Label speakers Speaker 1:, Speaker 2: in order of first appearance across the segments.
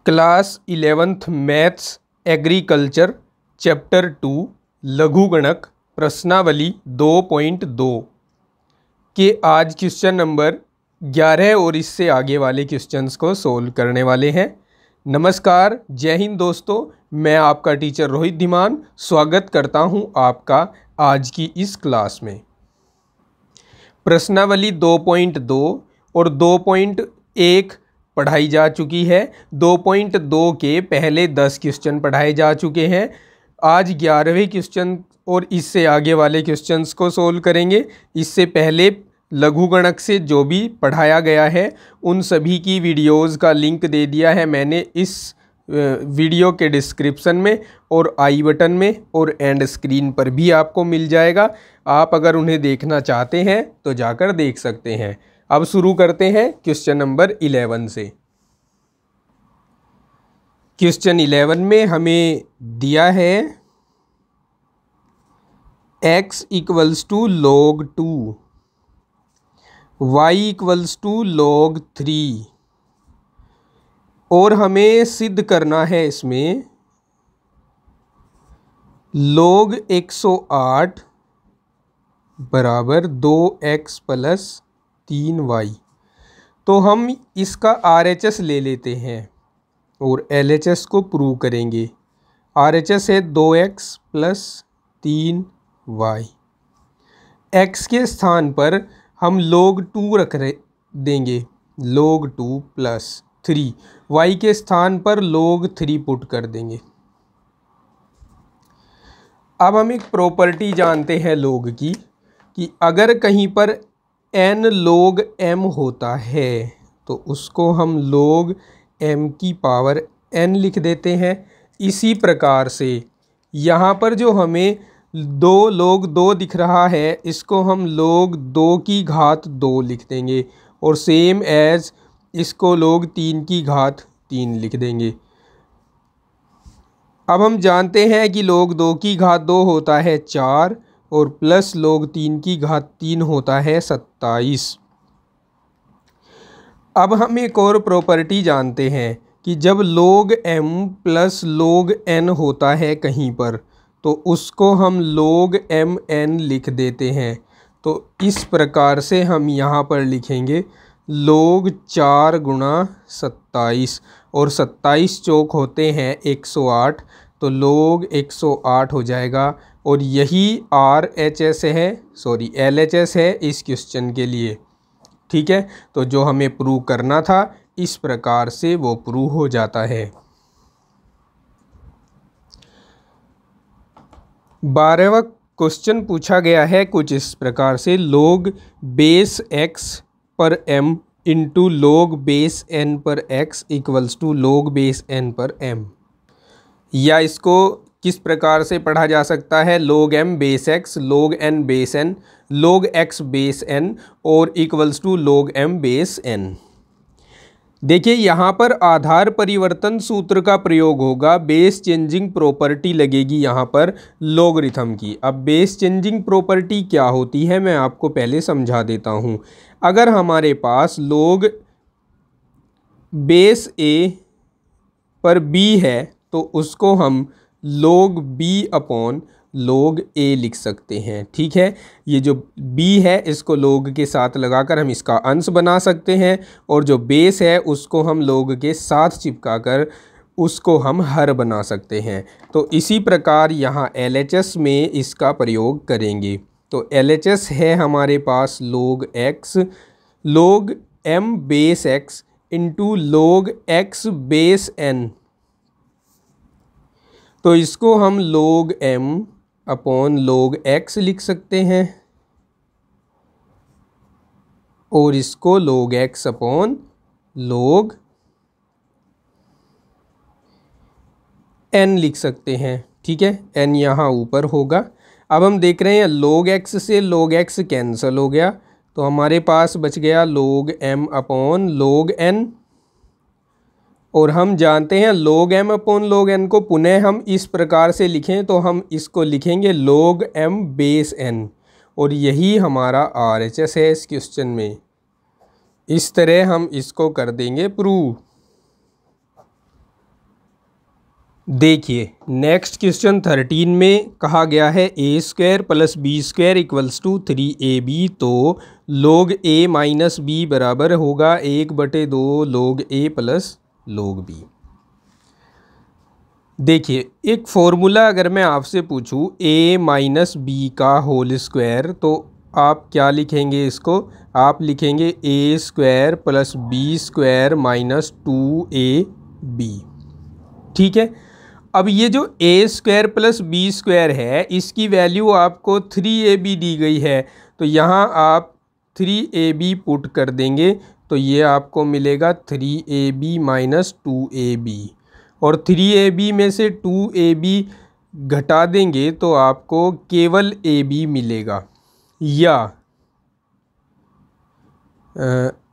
Speaker 1: Class 11th maths agriculture chapter 2 लघुगणक प्रश्नावली 2.2 के आज क्वेश्चन नंबर 11 और इससे आगे वाले क्वेश्चंस को सोल्व करने वाले हैं। नमस्कार, जय हिंद दोस्तों, मैं आपका टीचर रोहित धीमान स्वागत करता हूं आपका आज की इस क्लास में। प्रश्नावली 2.2 और 2.1 पढ़ाई जा चुकी है। 2.2 के पहले 10 क्वेश्चन पढ़ाए जा चुके हैं। आज 11वें क्वेश्चन और इससे आगे वाले क्वेश्चंस को सोल्व करेंगे। इससे पहले लघुगणक से जो भी पढ़ाया गया है उन सभी की वीडियोस का लिंक दे दिया है मैंने इस वीडियो के डिस्क्रिप्शन में और आई बटन में और एंड स्क्रीन पर भी आपको मिल जाएगा। आप अगर उन्हें देखना चाहते हैं तो जाकर देख सकते हैं। अब शुरू करते हैं क्वेश्चन नंबर 11 से। क्वेश्चन 11 में हमें दिया है x equals to log 2, y equals to log 3 और हमें सिद्ध करना है इसमें log 108 बराबर 2x प्लस 3y। तो हम इसका RHS ले लेते हैं और LHS को प्रूव करेंगे। RHS है 2x प्लस 3y। x के स्थान पर हम log 2 रख देंगे, log 2 प्लस 3। y के स्थान पर log 3 पुट कर देंगे। अब हम एक प्रॉपर्टी जानते हैं log की कि अगर कहीं पर n log m होता है तो उसको हम log m की पावर n लिख देते हैं। इसी प्रकार से यहाँ पर जो हमें 2 log 2 दिख रहा है इसको हम log 2 की घात 2 लिख देंगे और सेम एज इसको log 3 की घात 3 लिख देंगे। अब हम जानते हैं कि log 2 की घात 2 होता है 4 और प्लस log 3 की घात 3 होता है 27। अब हम एक और प्रॉपर्टी जानते हैं कि जब log m plus log n होता है कहीं पर तो उसको हम log m n लिख देते हैं। तो इस प्रकार से हम यहाँ पर लिखेंगे log 4 गुणा 27 और 27 चौक होते हैं 108, तो log 108 हो जाएगा और यही RHS है, LHS है इस क्वेश्चन के लिए। ठीक है, तो जो हमें प्रूव करना था इस प्रकार से वो प्रूव हो जाता है। 12वां क्वेश्चन पूछा गया है कुछ इस प्रकार से, log बेस x पर m into log base n पर x equals to log base n पर m। या इसको किस प्रकार से पढ़ा जा सकता है, log m base x, log n base n, log x base n और equals to log m base n। देखिए यहाँ पर आधार परिवर्तन सूत्र का प्रयोग होगा, बेस चेंजिंग प्रॉपर्टी लगेगी यहाँ पर लॉगरिथम की। अब बेस चेंजिंग प्रॉपर्टी क्या होती है मैं आपको पहले समझा देता हूँ। अगर हमारे पास log बेस a पर b है तो उसको हम log b upon log a लिख सकते हैं। ठीक है, ये जो b है इसको log के साथ लगाकर हम इसका अंश बना सकते हैं और जो बेस है उसको हम log के साथ चिपकाकर उसको हम हर बना सकते हैं। तो इसी प्रकार यहाँ LHS में इसका प्रयोग करेंगे। तो LHS है हमारे पास log x, log m base x into log x base n। तो इसको हम log m upon log x लिख सकते हैं और इसको log x upon log n लिख सकते हैं। ठीक है, n यहाँ ऊपर होगा। अब हम देख रहे हैं log x से log x कैंसिल हो गया तो हमारे पास बच गया log m upon log n और हम जानते हैं log m upon log n को पुनः हम इस प्रकार से लिखें तो हम इसको लिखेंगे log m बेस n और यही हमारा RHS है इस क्वेश्चन में। इस तरह हम इसको कर देंगे प्रूव। देखिए नेक्स्ट क्वेश्चन 13 में कहा गया है A square plus B square equals to 3ab। तो log a माइनस बी बराबर होगा 1/2 log a plus log b। देखिए एक फॉर्मूला अगर मैं आपसे पूछूं a माइनस बी का होल स्क्वायर, तो आप क्या लिखेंगे इसको? आप लिखेंगे a square plus B square minus 2ab। ठीक है। अब ये जो a square plus B square है इसकी वैल्यू आपको 3ab दी गई है, तो यहाँ आप 3ab पुट कर देंगे तो ये आपको मिलेगा 3ab माइनस 2ab, और 3ab में से 2ab घटा देंगे तो आपको केवल ab मिलेगा। या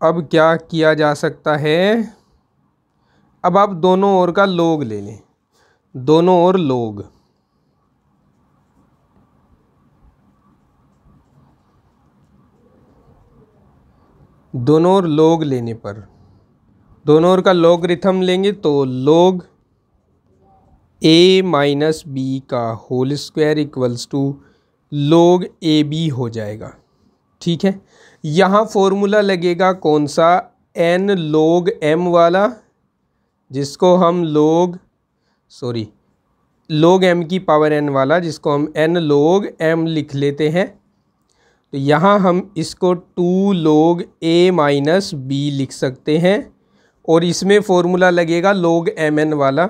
Speaker 1: अब क्या किया जा सकता है, अब आप दोनों ओर का log ले लें, दोनों ओर log, दोनों ओर log लेने पर दोनों ओर का लॉगरिथम लेंगे तो log a माइनस बी का whole square equals to log ab हो जाएगा। ठीक है। यहाँ फॉर्मूला लगेगा कौन सा? n log m वाला, जिसको हम log m की पावर n वाला, जिसको हम n log m लिख लेते हैं। तो यहाँ हम इसको 2 log a माइनस बी लिख सकते हैं, और इसमें फॉर्मूला लगेगा log mn वाला,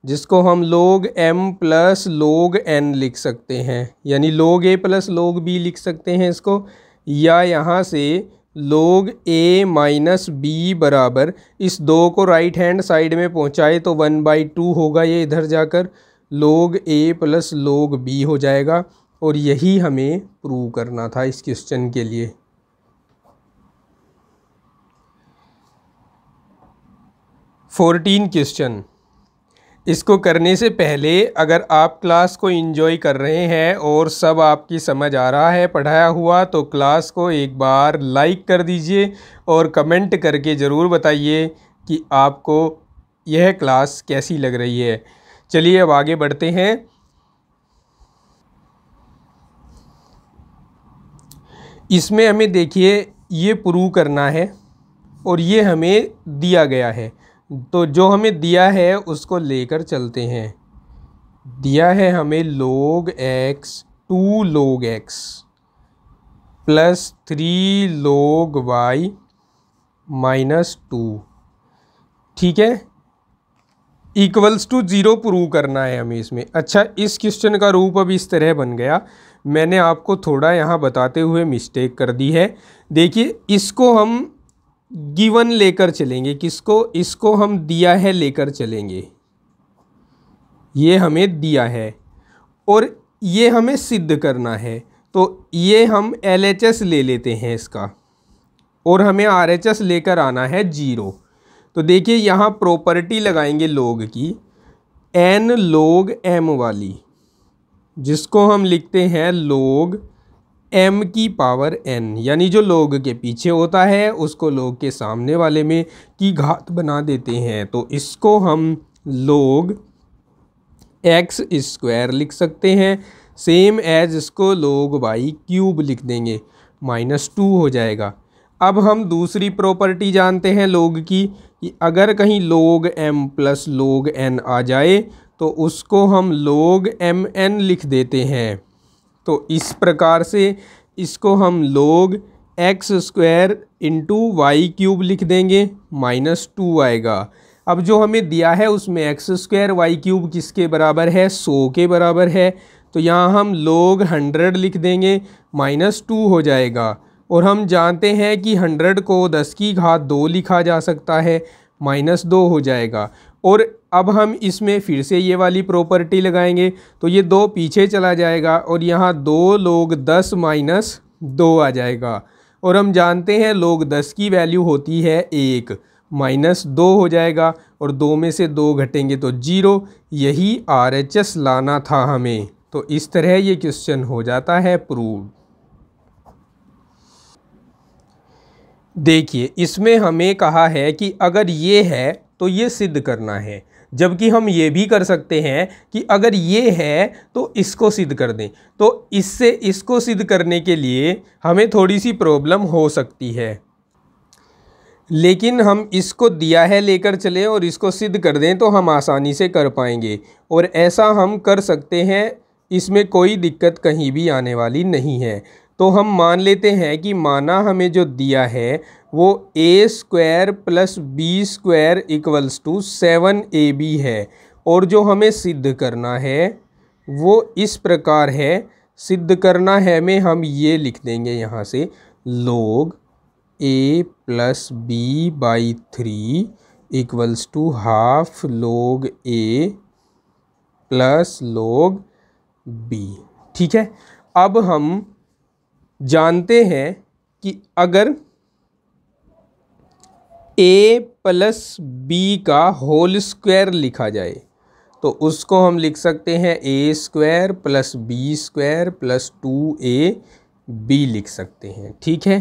Speaker 1: जिसको हम log m plus log n लिख सकते हैं, यानी log a plus log b लिख सकते हैं इसको। या यहाँ से log a माइनस बी बराबर, इस दो को राइट हैंड साइड में पहुँचाए तो 1/2 होगा, ये इधर जाकर log a plus log b हो जाएगा। और यही हमें प्रूव करना था इस क्वेश्चन के लिए। क्वेश्चन 14, इसको करने से पहले अगर आप क्लास को एंजॉय कर रहे हैं और सब आपकी समझ आ रहा है पढ़ाया हुआ, तो क्लास को एक बार लाइक कर दीजिए और कमेंट करके ज़रूर बताइए कि आपको यह क्लास कैसी लग रही है। चलिए अब आगे बढ़ते हैं। इसमें हमें देखिए ये प्रूव करना है और ये हमें दिया गया है, तो जो हमें दिया है उसको लेकर चलते हैं। दिया है हमें log x 2 log x plus 3 log y minus 2। ठीक है, इक्वल्स टू 0 प्रूव करना है हमें इसमें। अच्छा, इस क्वेश्चन का रूप अब इस तरह बन गया, मैंने आपको थोड़ा यहाँ बताते हुए मिस्टेक कर दी है। देखिए इसको हम गिवन लेकर चलेंगे, किसको? इसको हम दिया है लेकर चलेंगे, ये हमें दिया है और ये हमें सिद्ध करना है, तो ये हम LHS ले लेते हैं इसका, और हमें RHS लेकर आना है 0। तो देखिए यहाँ प्रॉपर्टी लगाएंगे log की, n log m वाली, जिसको हम लिखते हैं log m की पावर n, यानी जो log के पीछे होता है उसको log के सामने वाले में की घात बना देते हैं। तो इसको हम log x स्क्वायर लिख सकते हैं, सेम एज इसको log y क्यूब लिख देंगे, माइनस 2 हो जाएगा। अब हम दूसरी प्रॉपर्टी जानते हैं log की, कि अगर कहीं log m plus log n आ जाए तो उसको हम log mn लिख देते हैं। तो इस प्रकार से इसको हम log x square into y cube लिख देंगे, माइनस 2 आएगा। अब जो हमें दिया है उसमें x स्क्वायर वाई क्यूब किसके बराबर है? 100 के बराबर है, तो यहाँ हम log 100 लिख देंगे, माइनस 2 हो जाएगा। और हम जानते हैं कि 100 को 10 की घात 2 लिखा जा सकता है, माइनस 2 हो जाएगा। और अब हम इसमें फिर से ये वाली प्रॉपर्टी लगाएंगे, तो ये 2 पीछे चला जाएगा और यहाँ 2 log 10 माइनस 2 आ जाएगा। और हम जानते हैं log 10 की वैल्यू होती है 1, माइनस 2 हो जाएगा, और 2 में से 2 घटेंगे तो 0। यही RHS लाना था हमें। तो इस तरह ये क्वेश्चन हो जाता है प्रूव। देखिए इसमें हमें कहा है कि अगर ये है तो ये सिद्ध करना है। जबकि हम ये भी कर सकते हैं कि अगर ये है तो इसको सिद्ध कर दें। तो इससे इसको सिद्ध करने के लिए हमें थोड़ी सी प्रॉब्लम हो सकती है, लेकिन हम इसको दिया है लेकर चलें और इसको सिद्ध कर दें तो हम आसानी से कर पाएंगे, और ऐसा हम कर सकते हैं, इसमें कोई दिक्कत कहीं भी आने वाली नहीं है। तो हम मान लेते हैं कि माना हमें जो दिया है वो a square plus B square equals to 7ab है, और जो हमें सिद्ध करना है वो इस प्रकार है। सिद्ध करना है में हम ये लिख देंगे यहाँ से log a plus b by 3 equals to half log a plus log b। ठीक है, अब हम जानते हैं कि अगर a प्लस बी का होल स्क्वायर लिखा जाए तो उसको हम लिख सकते हैं a square plus B square plus 2ab लिख सकते हैं। ठीक है,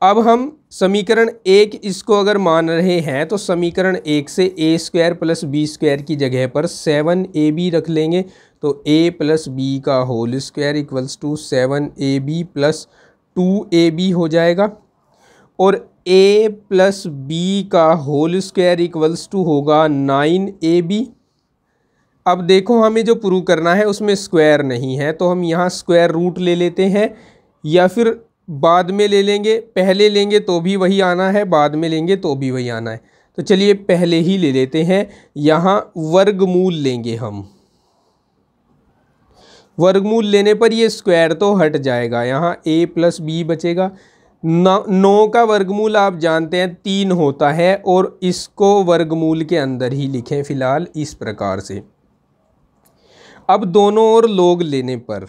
Speaker 1: अब हम समीकरण 1 इसको अगर मान रहे हैं तो समीकरण 1 से a square plus B square की जगह पर 7ab रख लेंगे। तो a प्लस बी का whole square equals to 7ab plus 2ab हो जाएगा, और a प्लस बी का होल स्क्वायर इक्वल्स टू होगा 9ab। अब देखो हमें जो प्रूव करना है उसमें स्क्वायर नहीं है, तो हम यहाँ स्क्वायर रूट ले लेते हैं, या फिर बाद में ले लेंगे। पहले लेंगे तो भी वही आना है, बाद में लेंगे तो भी वही आना है। तो चलिए पहले ही ले लेते हैं, यहाँ वर्गमूल लेंगे हम। वर्गमूल लेने पर ये स्क्वायर तो हट जाएगा, यहाँ a प्लस बी बचेगा। 9 का वर्गमूल आप जानते हैं 3 होता है, और इसको वर्गमूल के अंदर ही लिखें फिलहाल इस प्रकार से। अब दोनों ओर log लेने पर,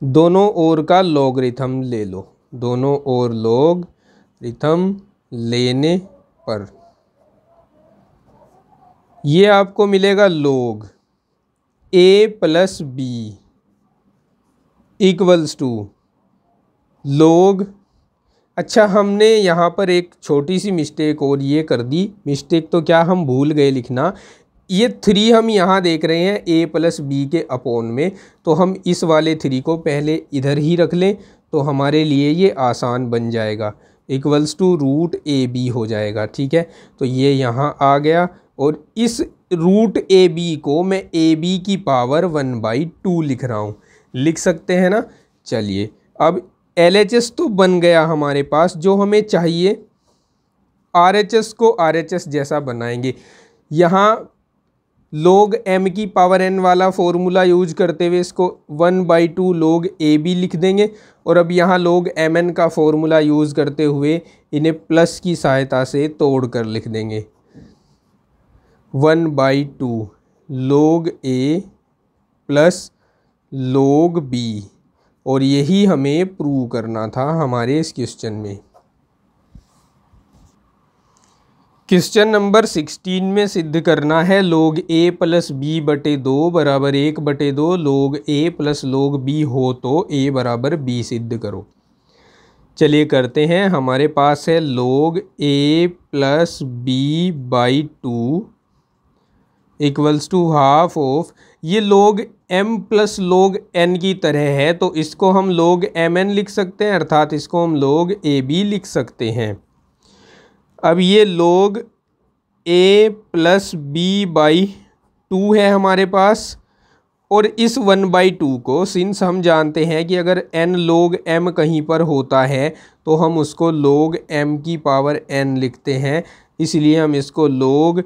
Speaker 1: दोनों ओर का लॉगरिथम ले लो, दोनों ओर लॉगरिथम लेने पर ये आपको मिलेगा log a plus b equals to log। अच्छा, हमने यहाँ पर एक छोटी सी मिस्टेक और ये कर दी। मिस्टेक तो क्या, हम भूल गए लिखना। ये 3 हम यहाँ देख रहे हैं a प्लस बी के अपोन में, तो हम इस वाले 3 को पहले इधर ही रख लें तो हमारे लिए ये आसान बन जाएगा। Equals to root a b हो जाएगा। ठीक है, तो ये यहाँ आ गया, और इस रूट ए बी को मैं ए बी की पावर 1/2 लिख रहा हूँ। लिख सकते हैं ना। चलिए, अब LHS तो बन गया हमारे पास। जो हमें चाहिए RHS को RHS जैसा बनाएंगे। यहाँ log m की पावर n वाला फॉर्मूला यूज करते हुए इसको 1/2 log ab लिख देंगे, और अब यहाँ log mn का फॉर्मूला यूज करते हुए इन्हें प्लस की सहायता से तोड़ कर लिख देंगे 1/2 log a plus log b, और यही हमें प्रूव करना था हमारे इस क्वेश्चन में। क्वेश्चन नंबर 16 में सिद्ध करना है log a प्लस बी बटे 2 बराबर 1/2 log a plus log b हो तो a बराबर b सिद्ध करो। चलिए करते हैं। हमारे पास है log a plus b by 2 equals to half of, ये log m plus log n की तरह है, तो इसको हम log mn लिख सकते हैं, अर्थात इसको हम log ab लिख सकते हैं। अब ये log a plus b by 2 है हमारे पास, और इस 1/2 को सिंस हम जानते हैं कि अगर n log m कहीं पर होता है तो हम उसको log m की पावर n लिखते हैं, इसलिए हम इसको log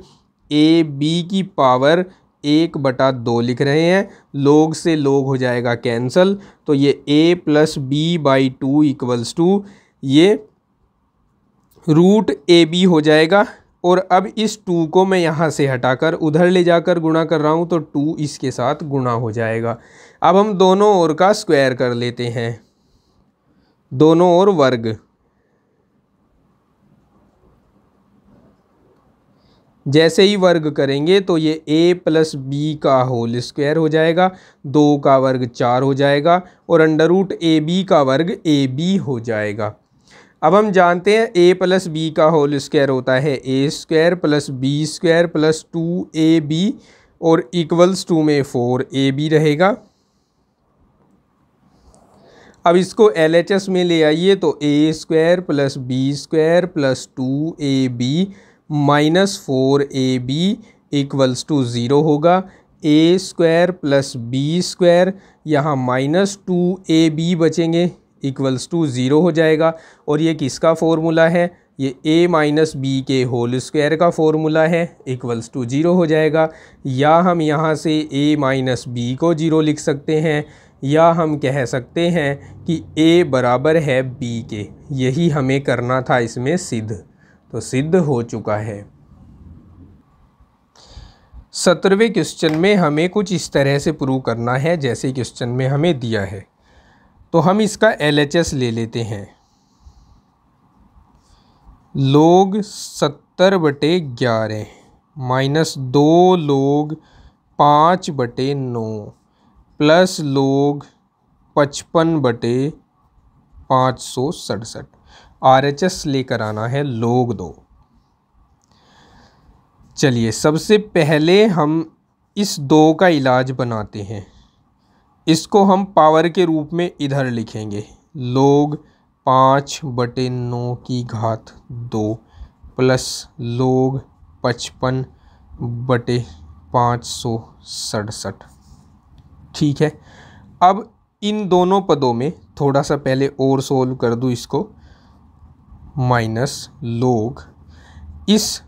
Speaker 1: a b की पावर 1/2 लिख रहे हैं। log से log हो जाएगा कैंसल, तो ये a plus b by 2 equals to ये रूट ए बी हो जाएगा। और अब इस 2 को मैं यहाँ से हटाकर उधर ले जाकर गुणा कर रहा हूँ, तो 2 इसके साथ गुणा हो जाएगा। अब हम दोनों ओर का स्क्वायर कर लेते हैं, दोनों ओर वर्ग। जैसे ही वर्ग करेंगे तो ये a प्लस बी का होल स्क्वायर हो जाएगा, 2 का वर्ग 4 हो जाएगा, और अंडर रूट ए बी का वर्ग ए बी हो जाएगा। अब हम जानते हैं a प्लस बी का होल स्क्वायर होता है a square plus B square plus 2ab और इक्वल्स टू में 4ab रहेगा। अब इसको LHS में ले आइए तो a square plus B square plus 2ab minus 4ab equals to 0 होगा। a square plus B square, यहाँ माइनस 2ab बचेंगे इक्वल्स टू 0 हो जाएगा। और ये किसका फॉर्मूला है? ये a माइनस बी के होल स्क्वायर का फॉर्मूला है, इक्वल्स टू 0 हो जाएगा। या हम यहाँ से a माइनस बी को 0 लिख सकते हैं, या हम कह सकते हैं कि a बराबर है b के। यही हमें करना था इसमें सिद्ध, तो सिद्ध हो चुका है। 17वें क्वेश्चन में हमें कुछ इस तरह से प्रूव करना है जैसे क्वेश्चन में हमें दिया है। तो हम इसका LHS ले लेते हैं। log 70/11 minus 2 log 5/9 plus log 55/567। RHS लेकर आना है log 2। चलिए सबसे पहले हम इस 2 का इलाज बनाते हैं। इसको हम पावर के रूप में इधर लिखेंगे, log 5/9 की घात 2 प्लस log 55/567। ठीक है। अब इन दोनों पदों में थोड़ा सा पहले और सोल्व कर दूँ इसको, माइनस log इस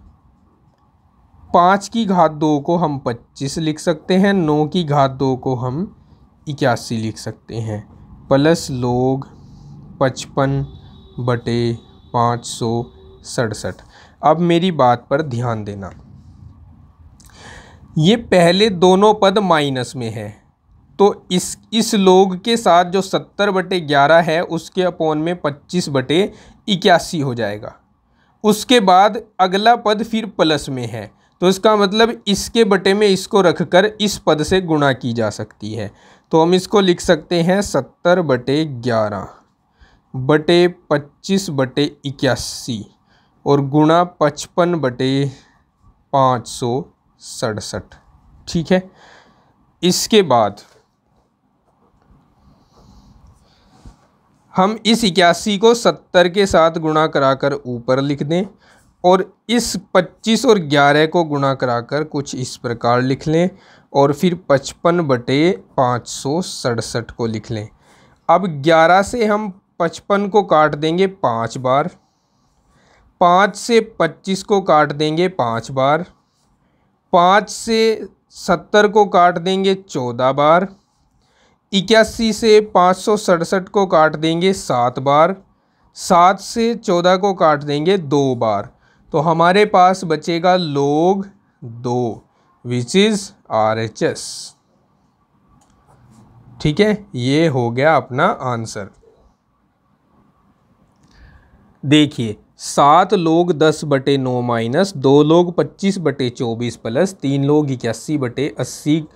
Speaker 1: 5 की घात 2 को हम 25 लिख सकते हैं, 9 की घात 2 को हम 81 लिख सकते हैं, प्लस log 55/567। अब मेरी बात पर ध्यान देना, ये पहले दोनों पद माइनस में है, तो इस log के साथ जो 70/11 है उसके अपॉन में 25/81 हो जाएगा। उसके बाद अगला पद फिर प्लस में है, तो इसका मतलब इसके बटे में इसको रखकर इस पद से गुणा की जा सकती है। तो हम इसको लिख सकते हैं 70/11 बटे 25/81 और गुणा 55/567। ठीक है। इसके बाद हम इस 81 को 70 के साथ गुणा कराकर ऊपर लिख दें और इस 25 और 11 को गुणा कराकर कुछ इस प्रकार लिख लें और फिर 55/567 को लिख लें। अब 11 से हम 55 को काट देंगे 5 बार, 5 से 25 को काट देंगे 5 बार, 5 से 70 को काट देंगे 14 बार, 81 से 567 को काट देंगे 7 बार, 7 से 14 को काट देंगे 2 बार। तो हमारे पास बचेगा log 2 विच इज़ RHS। ठीक है, ये हो गया अपना आंसर। देखिए 7 log 10/9 minus 2 log 25/24 plus 3 log 81/80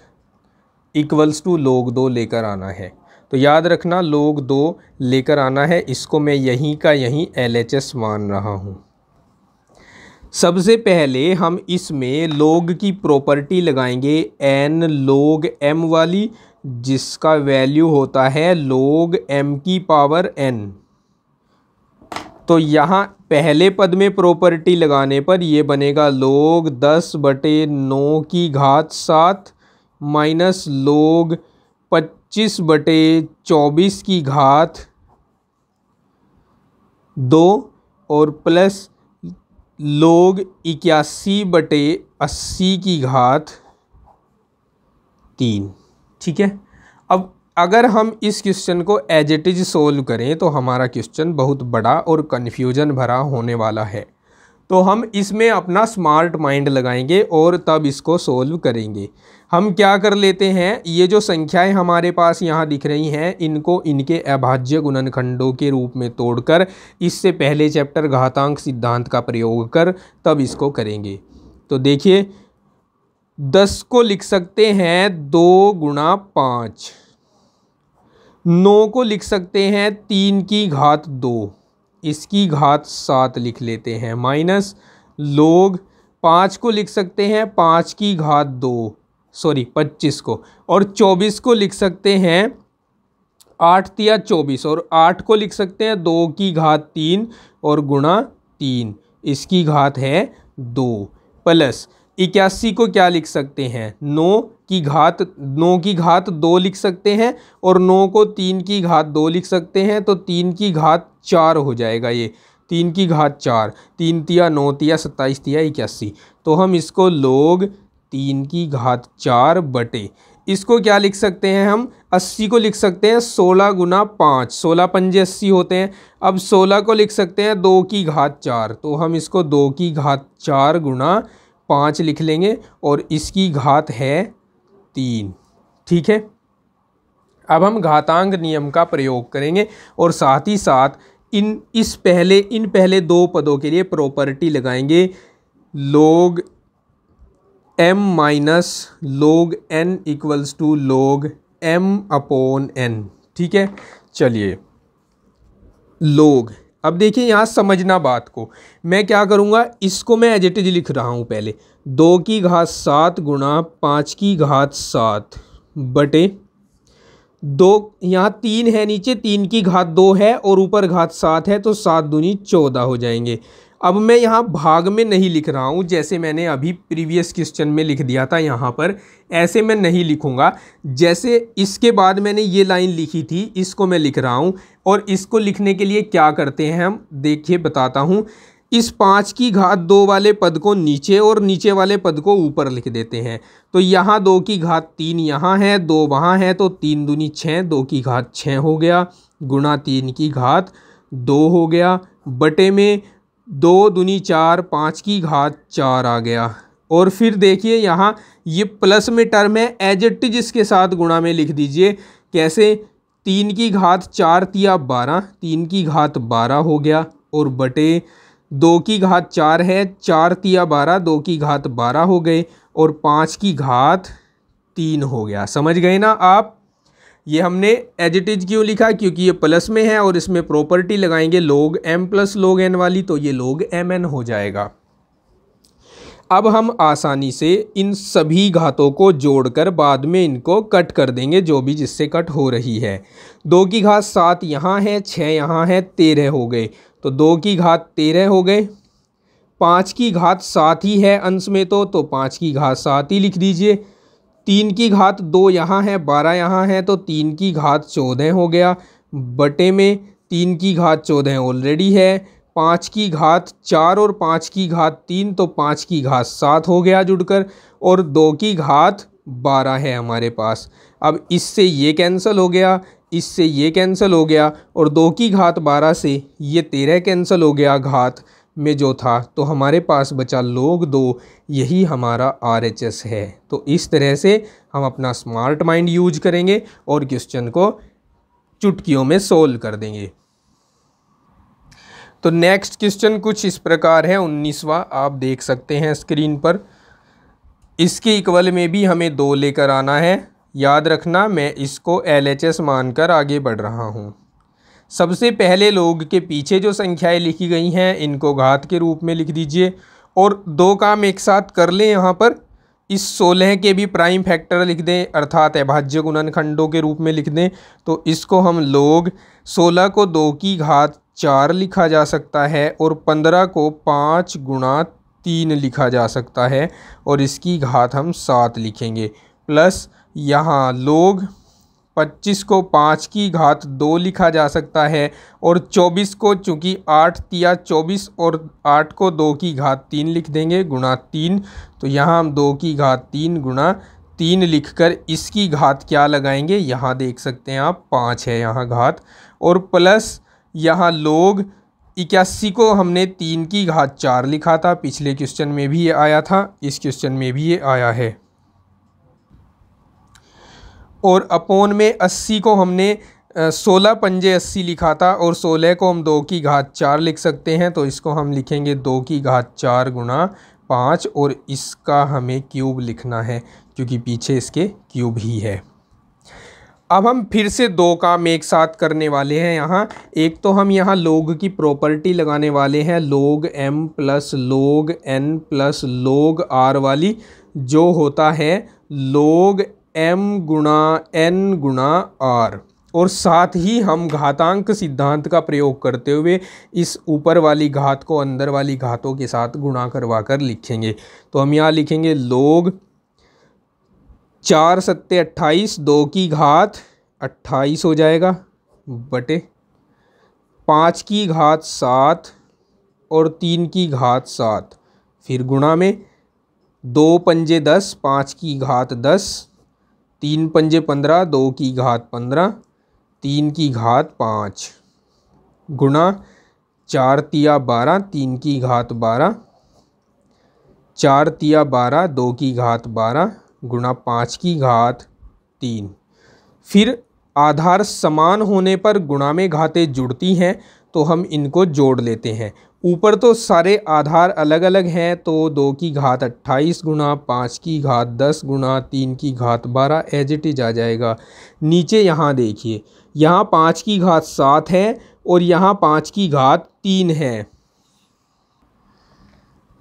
Speaker 1: equals to log 2 लेकर आना है। तो याद रखना log 2 लेकर आना है, इसको मैं यहीं का यहीं LHS मान रहा हूँ। सबसे पहले हम इसमें log की प्रॉपर्टी लगाएंगे n log m वाली, जिसका वैल्यू होता है log m की पावर n। तो यहाँ पहले पद में प्रॉपर्टी लगाने पर ये बनेगा log 10/9 की घात 7 माइनस log 25/24 की घात 2 और प्लस log 81/80 की घात 3। ठीक है। अब अगर हम इस क्वेश्चन को एज इट इज सोल्व करें तो हमारा क्वेश्चन बहुत बड़ा और कन्फ्यूजन भरा होने वाला है। तो हम इसमें अपना स्मार्ट माइंड लगाएंगे और तब इसको सोल्व करेंगे। हम क्या कर लेते हैं, ये जो संख्याएं हमारे पास यहाँ दिख रही हैं इनको इनके अभाज्य गुणनखंडों के रूप में तोड़कर इससे पहले चैप्टर घातांक सिद्धांत का प्रयोग कर तब इसको करेंगे। तो देखिए 10 को लिख सकते हैं 2 × 5, 9 को लिख सकते हैं 3 की घात 2 इसकी घात 7 लिख लेते हैं, माइनस लोग 5 को लिख सकते हैं 5 की घात 2, सॉरी 25 को, और 24 को लिख सकते हैं 8 तिया 24, और 8 को लिख सकते हैं 2 की घात 3 और गुणा 3, इसकी घात है 2, प्लस 81 को क्या लिख सकते हैं 9 की घात 2 लिख सकते हैं, और 9 को 3 की घात 2 लिख सकते हैं, तो 3 की घात 4 हो जाएगा। ये 3 की घात 4, 3 तिया 9 तिया 27 तिया 81, तो हम इसको लोग 3 की घात 4 बटे, इसको क्या लिख सकते हैं हम 80 को लिख सकते हैं 16 गुना 5, 16 पंजे 80 होते हैं। अब 16 को लिख सकते हैं 2 की घात 4, तो हम इसको 2 की घात 4 गुना 5 लिख लेंगे, और इसकी घात है 3। ठीक है, अब हम घातांक नियम का प्रयोग करेंगे और साथ ही साथ इन पहले दो पदों के लिए प्रॉपर्टी लगाएंगे, log m minus log n equals to log m upon n। ठीक है, चलिए log, अब देखिए यहाँ समझना बात को, मैं क्या करूँगा, इसको मैं एज इट इज लिख रहा हूँ पहले 2 की घात 7 गुणा 5 की घात 7 बटे 2, यहाँ 3 है नीचे, 3 की घात 2 है और ऊपर घात 7 है, तो 7 दूनी 14 हो जाएंगे। अब मैं यहाँ भाग में नहीं लिख रहा हूँ, जैसे मैंने अभी प्रीवियस क्वेश्चन में लिख दिया था, यहाँ पर ऐसे मैं नहीं लिखूँगा। जैसे इसके बाद मैंने ये लाइन लिखी थी, इसको मैं लिख रहा हूँ, और इसको लिखने के लिए क्या करते हैं हम, देखिए बताता हूँ। इस 5 की घात 2 वाले पद को नीचे और नीचे वाले पद को ऊपर लिख देते हैं, तो यहाँ 2 की घात 3 यहाँ है, 2 वहाँ है, तो 3 दूनी 6, 2 की घात 6 हो गया, गुणा 3 की घात 2 हो गया, बटे में 2 दूनी 4, 5 की घात 4 आ गया। और फिर देखिए यहाँ ये प्लस में टर्म है, एज इट इज इसके साथ गुणा में लिख दीजिए। कैसे, 3 की घात 4 तिया 12, 3 की घात 12 हो गया, और बटे 2 की घात 4 है, 4 तिया 12, 2 की घात 12 हो गए, और 5 की घात 3 हो गया। समझ गए ना आप, ये हमने एज इट इज क्यों लिखा, क्योंकि ये प्लस में है और इसमें प्रॉपर्टी लगाएंगे log m plus log n वाली, तो ये log mn हो जाएगा। अब हम आसानी से इन सभी घातों को जोड़कर बाद में इनको कट कर देंगे, जो भी जिससे कट हो रही है। 2 की घात 7 यहाँ है, 6 यहाँ है, 13 हो गए, तो 2 की घात 13 हो गए। 5 की घात 7 ही है अंश में, तो 5 की घात 7 ही लिख दीजिए। 3 की घात 2 यहाँ है, 12 यहाँ है, तो 3 की घात 14 हो गया, बटे में 3 की घात 14 ऑलरेडी है। 5 की घात 4 और 5 की घात 3, तो 5 की घात 7 हो गया जुड़कर, और 2 की घात 12 है हमारे पास। अब इससे ये कैंसिल हो गया, इससे ये कैंसिल हो गया, और 2 की घात 12 से ये 13 कैंसिल हो गया घात में जो था, तो हमारे पास बचा log 2, यही हमारा RHS है। तो इस तरह से हम अपना स्मार्ट माइंड यूज करेंगे और क्वेश्चन को चुटकियों में सोल्व कर देंगे। तो नेक्स्ट क्वेश्चन कुछ इस प्रकार है, 19वां, आप देख सकते हैं स्क्रीन पर। इसके इक्वल में भी हमें 2 लेकर आना है, याद रखना मैं इसको LHS मानकर आगे बढ़ रहा हूँ। सबसे पहले log के पीछे जो संख्याएं लिखी गई हैं इनको घात के रूप में लिख दीजिए, और 2 काम एक साथ कर लें। यहाँ पर इस 16 के भी प्राइम फैक्टर लिख दें, अर्थात अभाज्य गुणनखंडों के रूप में लिख दें। तो इसको हम log 16 को 2 की घात 4 लिखा जा सकता है, और 15 को 5 गुणा 3 लिखा जा सकता है, और इसकी घात हम 7 लिखेंगे। प्लस यहाँ log 25 को 5 की घात 2 लिखा जा सकता है, और 24 को चूँकि 8 तिया 24 और 8 को 2 की घात 3 लिख देंगे गुणा 3, तो यहाँ हम 2 की घात 3 गुणा 3 लिखकर इसकी घात क्या लगाएंगे, यहाँ देख सकते हैं आप 5 है यहाँ घात, और प्लस यहाँ log 81 को हमने 3 की घात 4 लिखा था, पिछले क्वेश्चन में भी ये आया था, इस क्वेश्चन में भी ये आया है। और अपोन में 80 को हमने 16 पंजे 80 लिखा था, और 16 को हम 2 की घात 4 लिख सकते हैं, तो इसको हम लिखेंगे 2 की घात 4 गुणा 5, और इसका हमें क्यूब लिखना है क्योंकि पीछे इसके क्यूब ही है। अब हम फिर से दो काम एक साथ करने वाले हैं यहाँ। एक तो हम यहाँ लोग की प्रॉपर्टी लगाने वाले हैं, लोग m प्लस लोग n प्लस लोग r वाली, जो होता है लोग m गुणा n गुणा r। और साथ ही हम घातांक सिद्धांत का प्रयोग करते हुए इस ऊपर वाली घात को अंदर वाली घातों के साथ गुणा करवा कर लिखेंगे। तो हम यहाँ लिखेंगे लोग 4 सत्ते 28, 2 की घात 28 हो जाएगा, बटे 5 की घात 7 और 3 की घात 7, फिर गुणा में 2 पंजे 10, 5 की घात 10, 3 पंजे 15, 2 की घात 15, 3 की घात 5, गुणा 4 तिया 12, 3 की घात 12, 4 तिया 12, 2 की घात 12, गुणा 5 की घात 3। फिर आधार समान होने पर गुणा में घातें जुड़ती हैं, तो हम इनको जोड़ लेते हैं। ऊपर तो सारे आधार अलग अलग हैं, तो 2 की घात 28 गुणा 5 की घात 10 गुणा 3 की घात 12 एज इट इज आ जाएगा। नीचे यहाँ देखिए, यहाँ 5 की घात 7 है और यहाँ 5 की घात 3 है,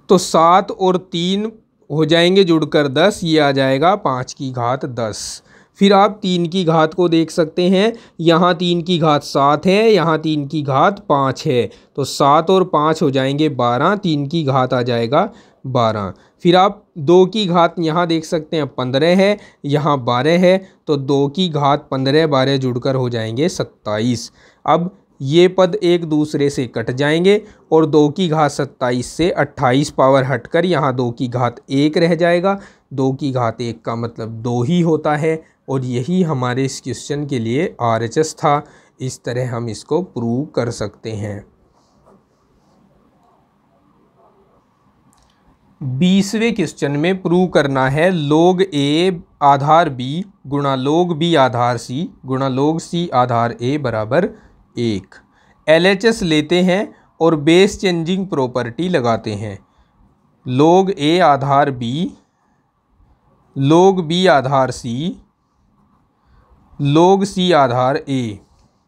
Speaker 1: तो 7 और 3 हो जाएंगे जुड़कर 10, ये आ जाएगा 5 की घात 10। फिर आप 3 की घात को देख सकते हैं, यहाँ 3 की घात 7 है, यहाँ 3 की घात 5 है, तो 7 और 5 हो जाएंगे 12, 3 की घात आ जाएगा 12। फिर आप 2 की घात यहाँ देख सकते हैं 15 है, यहाँ 12 है, तो 2 की घात 15 12 जुड़कर हो जाएंगे 27। अब ये पद एक दूसरे से कट जाएंगे और 2 की घात 27 से 28 पावर हटकर यहाँ 2 की घात 1 रह जाएगा। 2 की घात 1 का मतलब 2 ही होता है, और यही हमारे इस क्वेश्चन के लिए RHS था। इस तरह हम इसको प्रूव कर सकते हैं। 20वें क्वेश्चन में प्रूव करना है लोग A आधार B गुणा लोग B आधार C गुणा लोग C आधार A बराबर 1। LHS लेते हैं और बेस चेंजिंग प्रॉपर्टी लगाते हैं। लोग A आधार B, लोग B आधार C, लोग C Aadhaar A।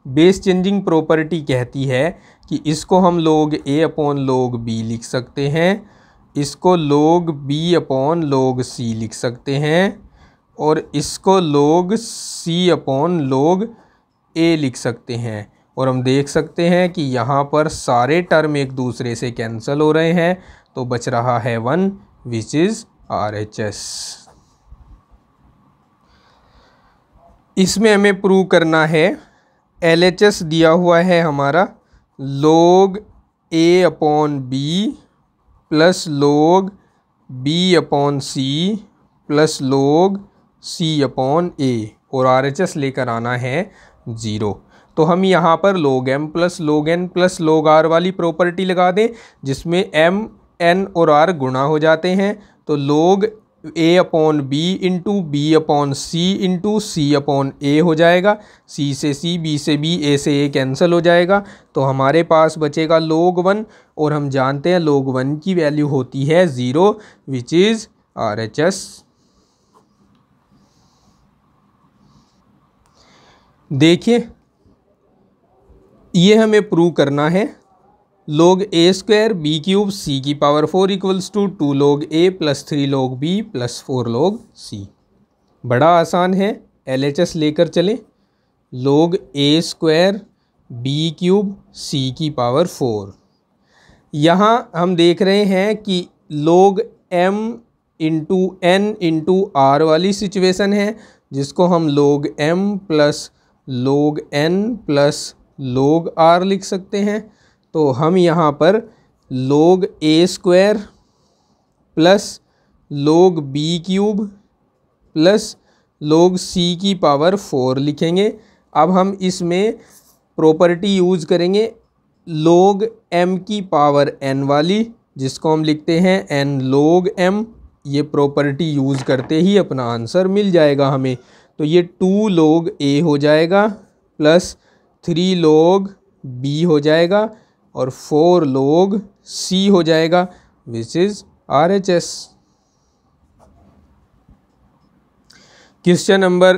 Speaker 1: Base changing property कहती है कि इसको हम लोग A अपॉन लोग B लिख सकते हैं, इसको लोग B अपॉन लोग C लिख सकते हैं, और इसको लोग C अपॉन लोग A लिख सकते हैं। और हम देख सकते हैं कि यहाँ पर सारे टर्म एक दूसरे से कैंसिल हो रहे हैं, तो बच रहा है 1 विच इज़ RHS। इसमें हमें प्रूव करना है LHS दिया हुआ है हमारा लोग A अपॉन B प्लस लोग B अपॉन C प्लस लोग C अपॉन A, और RHS लेकर आना है 0। तो हम यहाँ पर लोग M प्लस लोग N प्लस लोग R वाली प्रॉपर्टी लगा दें, जिसमें M N और R गुणा हो जाते हैं। तो लोग A upon B into B upon C into C upon A हो जाएगा। C से C, B से B, A से A कैंसिल हो जाएगा, तो हमारे पास बचेगा लोग 1, और हम जानते हैं लोग 1 की वैल्यू होती है 0 विच इज़ RHS। देखिए, ये हमें प्रूव करना है लोग A square B cube C की पावर 4 इक्वल्स टू 2 लोग A प्लस 3 लोग B प्लस 4 लोग C। बड़ा आसान है, LHS लेकर चलें। लोग A square B cube C की पावर 4। यहाँ हम देख रहे हैं कि लोग M into N into R वाली सिचुएशन है, जिसको हम लोग M प्लस लोग N प्लस लोग R लिख सकते हैं। तो हम यहाँ पर लोग A स्क्वायर प्लस लोग B क्यूब प्लस लोग C की पावर 4 लिखेंगे। अब हम इसमें प्रॉपर्टी यूज़ करेंगे लोग M की पावर N वाली, जिसको हम लिखते हैं N लोग M। ये प्रॉपर्टी यूज़ करते ही अपना आंसर मिल जाएगा हमें। तो ये 2 लोग A हो जाएगा प्लस 3 लोग B हो जाएगा और 4 लोग C हो जाएगा विच इज़ RHS। क्वेश्चन नंबर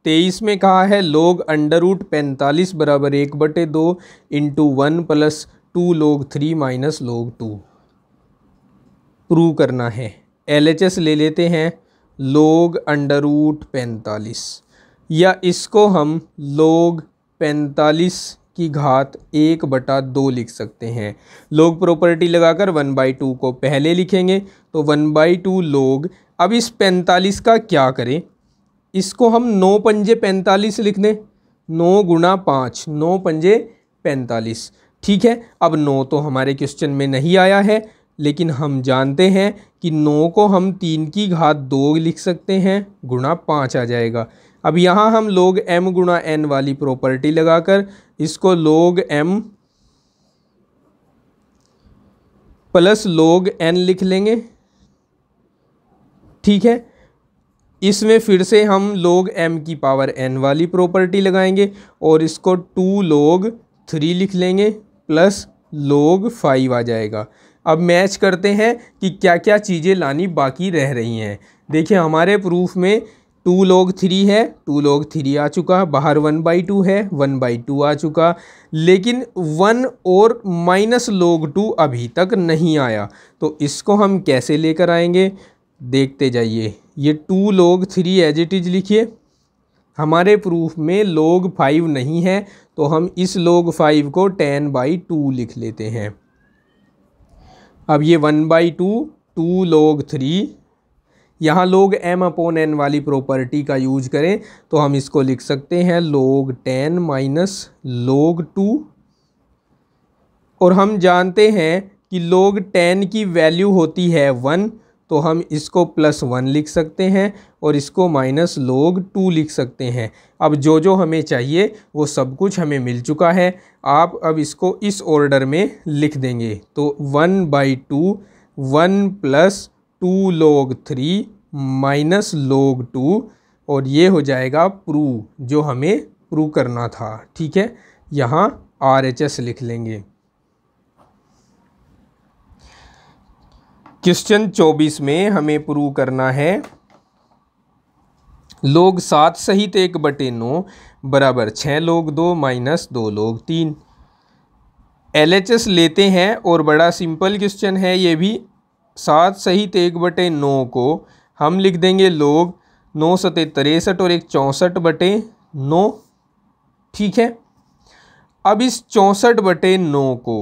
Speaker 1: 23 में कहा है log √45 बराबर 1/2 into 1 plus 2 log 3 minus log 2 prove करना है। LHS ले लेते हैं log √45 या इसको हम log 45 की घात 1/2 लिख सकते हैं। log प्रॉपर्टी लगाकर 1/2 को पहले लिखेंगे तो 1/2 log। अब इस 45 का क्या करें, इसको हम 9 पंजे 45 लिख दें, 9 गुणा 5, 9 पंजे 45। ठीक है, अब 9 तो हमारे क्वेश्चन में नहीं आया है, लेकिन हम जानते हैं कि 9 को हम 3 की घात 2 लिख सकते हैं, गुणा 5 आ जाएगा। अब यहाँ हम log m गुणा n वाली प्रॉपर्टी लगाकर इसको log m plus log n लिख लेंगे। ठीक है, इसमें फिर से हम log m की पावर n वाली प्रॉपर्टी लगाएंगे और इसको 2 log 3 लिख लेंगे प्लस log 5 आ जाएगा। अब मैच करते हैं कि क्या क्या चीज़ें लानी बाकी रह रही हैं। देखिए हमारे प्रूफ में 2 log 3 है, 2 log 3 आ चुका, बाहर 1/2 है, 1/2 आ चुका, लेकिन 1 और माइनस log 2 अभी तक नहीं आया। तो इसको हम कैसे लेकर आएंगे, देखते जाइए। ये 2 log 3 एज इट इज लिखिए। हमारे प्रूफ में log 5 नहीं है तो हम इस log 5 को 10/2 लिख लेते हैं। अब ये 1/2 2 log 3, यहाँ log m/n वाली प्रॉपर्टी का यूज करें तो हम इसको लिख सकते हैं log 10 माइनस log 2। और हम जानते हैं कि log 10 की वैल्यू होती है 1, तो हम इसको प्लस 1 लिख सकते हैं और इसको माइनस log 2 लिख सकते हैं। अब जो जो हमें चाहिए वो सब कुछ हमें मिल चुका है। आप अब इसको इस ऑर्डर में लिख देंगे तो 1/2 1 प्लस 2 log 3 माइनस log 2 और ये हो जाएगा प्रूव, जो हमें प्रूव करना था। ठीक है, यहाँ RHS लिख लेंगे। क्वेश्चन 24 में हमें प्रूव करना है log 7 सहित 1/9 बराबर 6 log 2 माइनस 2 log 3। LHS लेते हैं और बड़ा सिंपल क्वेश्चन है ये भी। 7 सहित 1/9 को हम लिख देंगे log 9 7 63 और 1 64/9। ठीक है, अब इस 64/9 को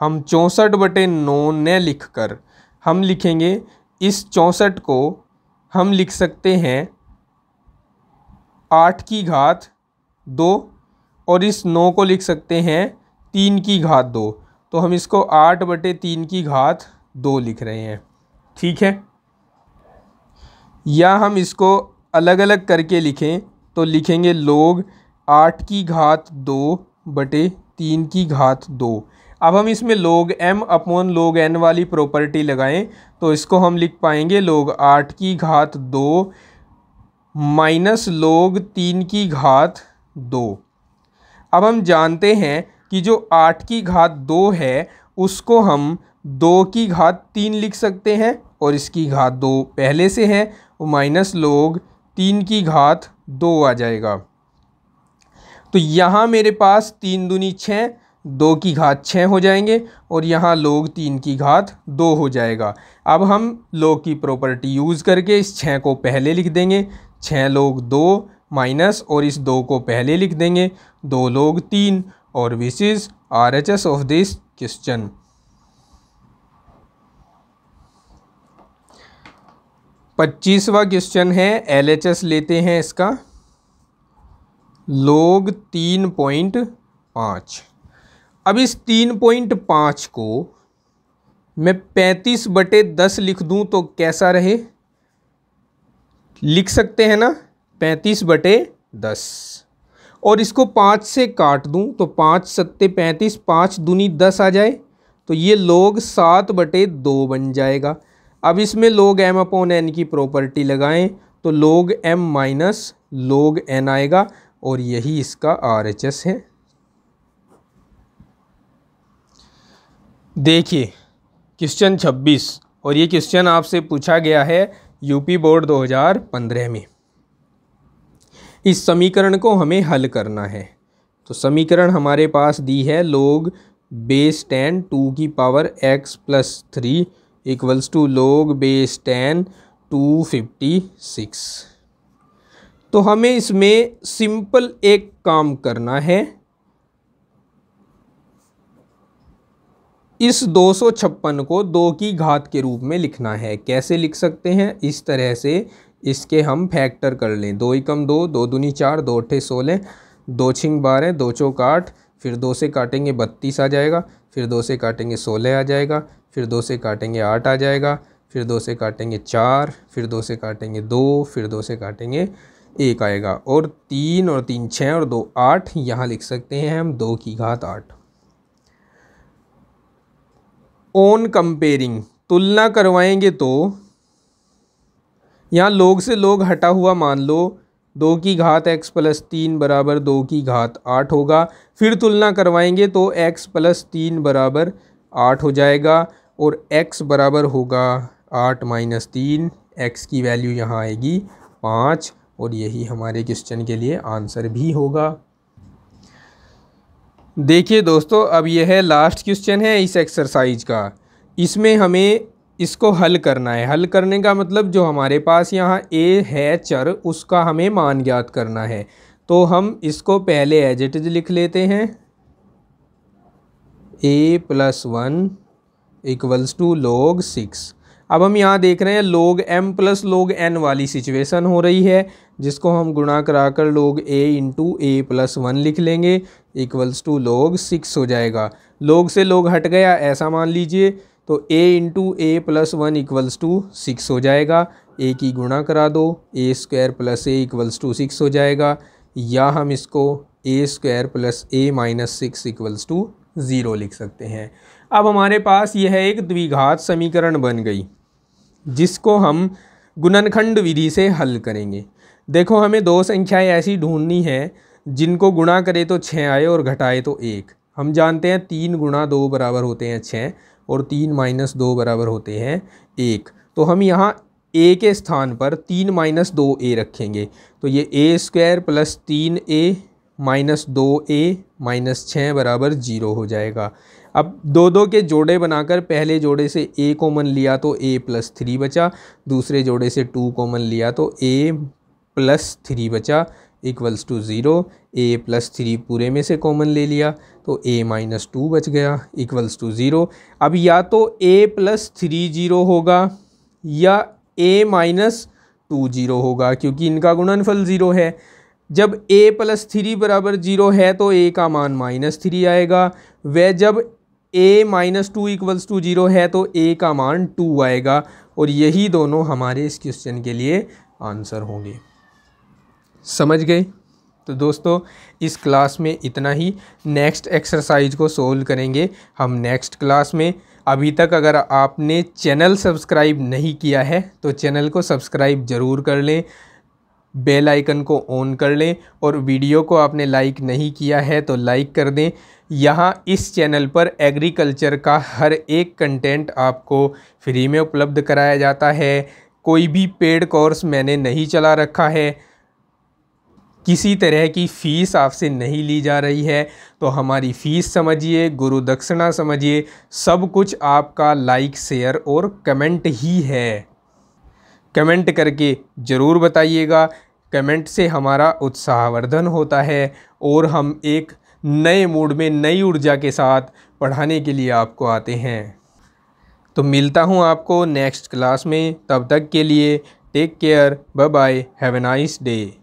Speaker 1: हम 64/9 न लिखकर हम लिखेंगे, इस 64 को हम लिख सकते हैं 8 की घात 2 और इस 9 को लिख सकते हैं 3 की घात 2। तो हम इसको 8/3 की घात 2 लिख रहे हैं। ठीक है, या हम इसको अलग अलग करके लिखें तो लिखेंगे log 8 की घात 2/3 की घात 2। अब हम इसमें log m/log n वाली प्रॉपर्टी लगाएं तो इसको हम लिख पाएंगे log 8 की घात 2 माइनस log 3 की घात 2। अब हम जानते हैं कि जो 8 की घात 2 है उसको हम 2 की घात 3 लिख सकते हैं और इसकी घात 2 पहले से है, माइनस log 3 की घात 2 आ जाएगा। तो यहाँ मेरे पास 3 दूनी 6, 2 की घात 6 हो जाएंगे और यहाँ log 3 की घात 2 हो जाएगा। अब हम log की प्रॉपर्टी यूज़ करके इस 6 को पहले लिख देंगे, 6 log 2 माइनस और इस 2 को पहले लिख देंगे 2 log 3 और which is RHS of this question. पच्चीसवां क्वेश्चन है, LHS लेते हैं इसका log 3.5। अब इस 3.5 को मैं 35/10 लिख दूं तो कैसा रहे, लिख सकते हैं ना 35/10। और इसको 5 से काट दूं तो 5 सत्ते 35, 5 दूनी 10 आ जाए तो ये log 7/2 बन जाएगा। अब इसमें log m/n की प्रॉपर्टी लगाएं तो log m minus log n आएगा और यही इसका RHS है। देखिए क्वेश्चन 26, और ये क्वेश्चन आपसे पूछा गया है यूपी बोर्ड 2015 में। इस समीकरण को हमें हल करना है। तो समीकरण हमारे पास दी है log बेस 10 2 की power x plus 3 equals to log base 10 256। तो हमें इसमें सिंपल एक काम करना है, इस 256 को 2 की घात के रूप में लिखना है। कैसे लिख सकते हैं? इस तरह से इसके हम फैक्टर कर लें। 2 एकम 2, 2 दूनी 4, 2 अट्ठे 16, 2 छिंग 12, 2 चौक 8, फिर 2 से काटेंगे 32 आ जाएगा, फिर 2 से काटेंगे 16 आ जाएगा, फिर 2 से काटेंगे 8 आ जाएगा, फिर 2 से काटेंगे 4, फिर 2 से काटेंगे 2, फिर 2 से काटेंगे 1 आएगा, और 3 और 3 6 और 2 8, यहाँ लिख सकते हैं हम 2 की घात 8। ऑन कंपेयरिंग, तुलना करवाएंगे तो यहाँ log से log हटा हुआ मान लो 2 की घात x प्लस 3 बराबर 2 की घात 8 होगा। फिर तुलना करवाएंगे तो x प्लस 3 बराबर 8 हो जाएगा, और x बराबर होगा 8 माइनस 3, x की वैल्यू यहाँ आएगी 5, और यही हमारे क्वेश्चन के लिए आंसर भी होगा। देखिए दोस्तों, अब यह है लास्ट क्वेश्चन है इस एक्सरसाइज का। इसमें हमें इसको हल करना है। हल करने का मतलब जो हमारे पास यहाँ a है चर, उसका हमें मान ज्ञात करना है। तो हम इसको पहले एज इट इज लिख लेते हैं, a plus 1 equals to log 6। अब हम यहाँ देख रहे हैं log m plus log n वाली सिचुएशन हो रही है, जिसको हम गुणा कराकर log a into a plus 1 लिख लेंगे इक्वल्स टू log 6 हो जाएगा। log से log हट गया ऐसा मान लीजिए, तो a into a plus 1 equals to 6 हो जाएगा। a की गुणा करा दो, a square plus a equals to 6 हो जाएगा, या हम इसको a square plus a minus 6 equals to 0 लिख सकते हैं। अब हमारे पास यह एक द्विघात समीकरण बन गई, जिसको हम गुणनखंड विधि से हल करेंगे। देखो, हमें दो संख्याएं ऐसी ढूंढनी है जिनको गुणा करे तो 6 आए और घटाए तो 1। हम जानते हैं 3 गुणा 2 बराबर होते हैं 6, और 3 माइनस 2 बराबर होते हैं 1। तो हम यहाँ a के स्थान पर 3 माइनस 2a रखेंगे, तो ये a square plus 3a minus 2a minus 6 बराबर 0 हो जाएगा। अब दो दो के जोड़े बनाकर पहले जोड़े से a कॉमन लिया तो a प्लस 3 बचा, दूसरे जोड़े से 2 कॉमन लिया तो a प्लस 3 बचा इक्वल्स टू 0। a प्लस 3 पूरे में से कॉमन ले लिया तो a माइनस 2 बच गया इक्वल्स टू 0। अब या तो a प्लस 3 0 होगा या a माइनस 2 0 होगा, क्योंकि इनका गुणनफल 0 है। जब a प्लस 3 बराबर 0 है तो a का मान माइनस 3 आएगा, व जब a माइनस 2 इक्वल्स टू 0 है तो a का मान 2 आएगा, और यही दोनों हमारे इस क्वेश्चन के लिए आंसर होंगे। समझ गए? तो दोस्तों, इस क्लास में इतना ही। नेक्स्ट एक्सरसाइज को सोल्व करेंगे हम नेक्स्ट क्लास में। अभी तक अगर आपने चैनल सब्सक्राइब नहीं किया है तो चैनल को सब्सक्राइब ज़रूर कर लें, बेल आइकन को ऑन कर लें, और वीडियो को आपने लाइक नहीं किया है तो लाइक कर दें। यहाँ इस चैनल पर एग्रीकल्चर का हर एक कंटेंट आपको फ्री में उपलब्ध कराया जाता है। कोई भी पेड कोर्स मैंने नहीं चला रखा है, किसी तरह की फ़ीस आपसे नहीं ली जा रही है। तो हमारी फ़ीस समझिए, गुरु दक्षिणा समझिए, सब कुछ आपका लाइक, शेयर और कमेंट ही है। कमेंट करके ज़रूर बताइएगा, कमेंट से हमारा उत्साहवर्धन होता है और हम एक नए मूड में, नई ऊर्जा के साथ पढ़ाने के लिए आपको आते हैं। तो मिलता हूँ आपको नेक्स्ट क्लास में, तब तक के लिए take care, bye bye, have a nice day.